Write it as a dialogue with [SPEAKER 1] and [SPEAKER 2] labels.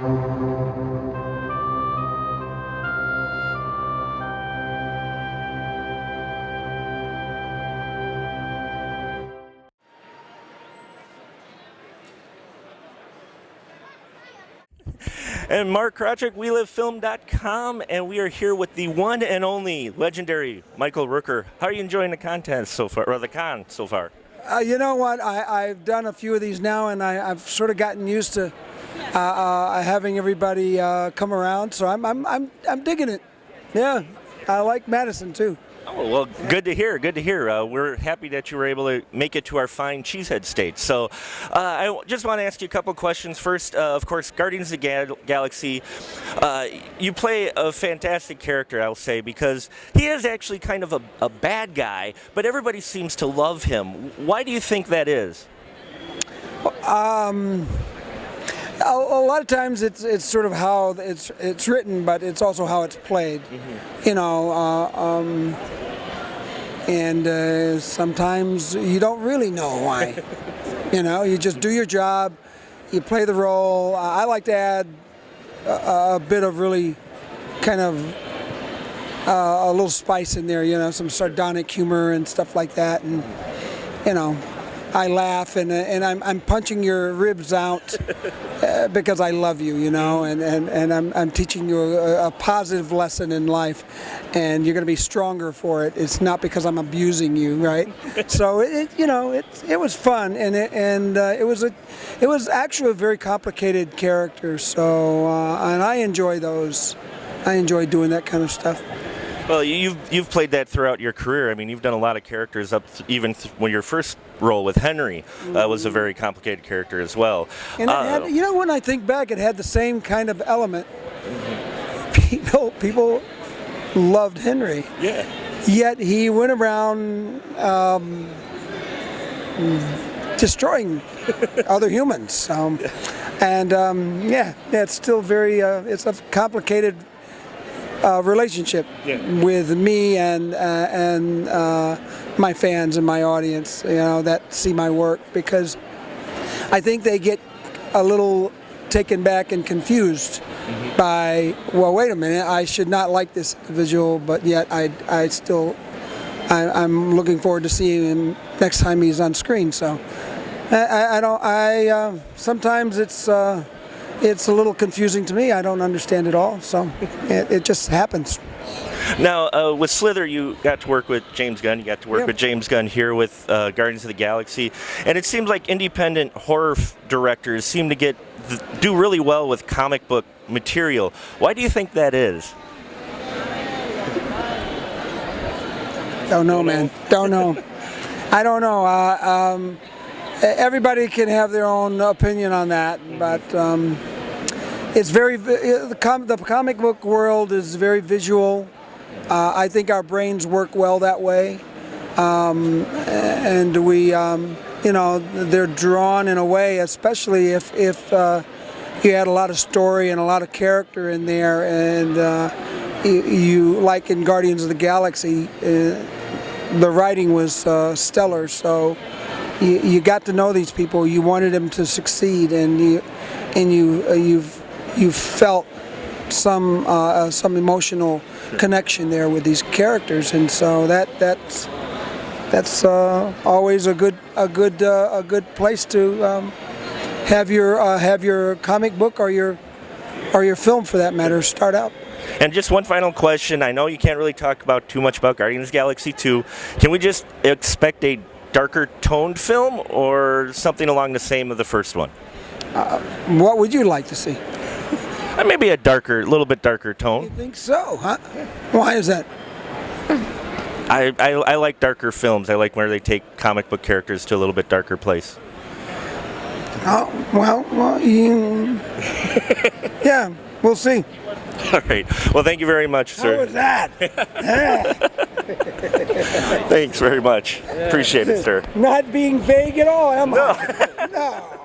[SPEAKER 1] And Mark Krawczyk, WeLiveFilm.com, and we are here with the one and only legendary Michael Rooker. How are you enjoying the contest so far, or the con so far?
[SPEAKER 2] You know what? I've done a few of these now, and I've sort of gotten used to having everybody come around. So I'm digging it. Yeah, I like Madison too.
[SPEAKER 1] Oh, well, good to hear. Good to hear. We're happy that you were able to make it to our fine Cheesehead state. So I just want to ask you a couple questions. First, of course, Guardians of the Galaxy. You play a fantastic character, I'll say, because he is actually kind of a bad guy, but everybody seems to love him. Why do you think that is?
[SPEAKER 2] A lot of times it's sort of how it's written, but it's also how it's played. Mm-hmm. You know, and sometimes you don't really know why. You know, you just do your job, you play the role. I like to add a bit of really kind of a little spice in there. You know, some sardonic humor and stuff like that, and you know. I laugh and I'm punching your ribs out because I love you, you know, and I'm teaching you a positive lesson in life, and you're going to be stronger for it. It's not because I'm abusing you, right? So it was fun, and it was actually a very complicated character. So and I enjoy those. I enjoy doing that kind of stuff.
[SPEAKER 1] Well, you've played that throughout your career. I mean, you've done a lot of characters even when your first role with Henry was a very complicated character as well.
[SPEAKER 2] And it had, you know, when I think back, it had the same kind of element. People loved Henry.
[SPEAKER 1] Yeah.
[SPEAKER 2] Yet he went around destroying other humans. Yeah, it's still very. It's a complicated relationship with me and my fans and my audience, you know, that see my work, because I think they get a little taken back and confused by, well, wait a minute, I should not like this individual, but yet I'm looking forward to seeing him next time he's on screen. So sometimes it's a little confusing to me. I don't understand it all, so it just happens.
[SPEAKER 1] Now, with Slither, you got to work with James Gunn. You got to work with James Gunn here with Guardians of the Galaxy, and it seems like independent horror directors seem to do really well with comic book material. Why do you think that is?
[SPEAKER 2] Don't know, man. Don't know. I don't know. Everybody can have their own opinion on that, but it's very the comic book world is very visual. I think our brains work well that way, and we, you know, they're drawn in a way, especially if you had a lot of story and a lot of character in there, and you like in Guardians of the Galaxy, the writing was stellar, so. You got to know these people. You wanted them to succeed, and you felt some emotional connection there with these characters, and so that's always a good place to have your comic book or your film, for that matter, start out.
[SPEAKER 1] And just one final question. I know you can't really talk about too much about Guardians of the Galaxy 2. Can we just expect a darker toned film, or something along the same of the first one?
[SPEAKER 2] What would you like to see?
[SPEAKER 1] Maybe a little bit darker tone.
[SPEAKER 2] You think so, huh? Why is that?
[SPEAKER 1] I like darker films. I like where they take comic book characters to a little bit darker place.
[SPEAKER 2] Oh, well, yeah, we'll see.
[SPEAKER 1] All right. Well, thank you very much, sir.
[SPEAKER 2] How was that?
[SPEAKER 1] Thanks very much. Appreciate it, sir.
[SPEAKER 2] Not being vague at all, am I? No.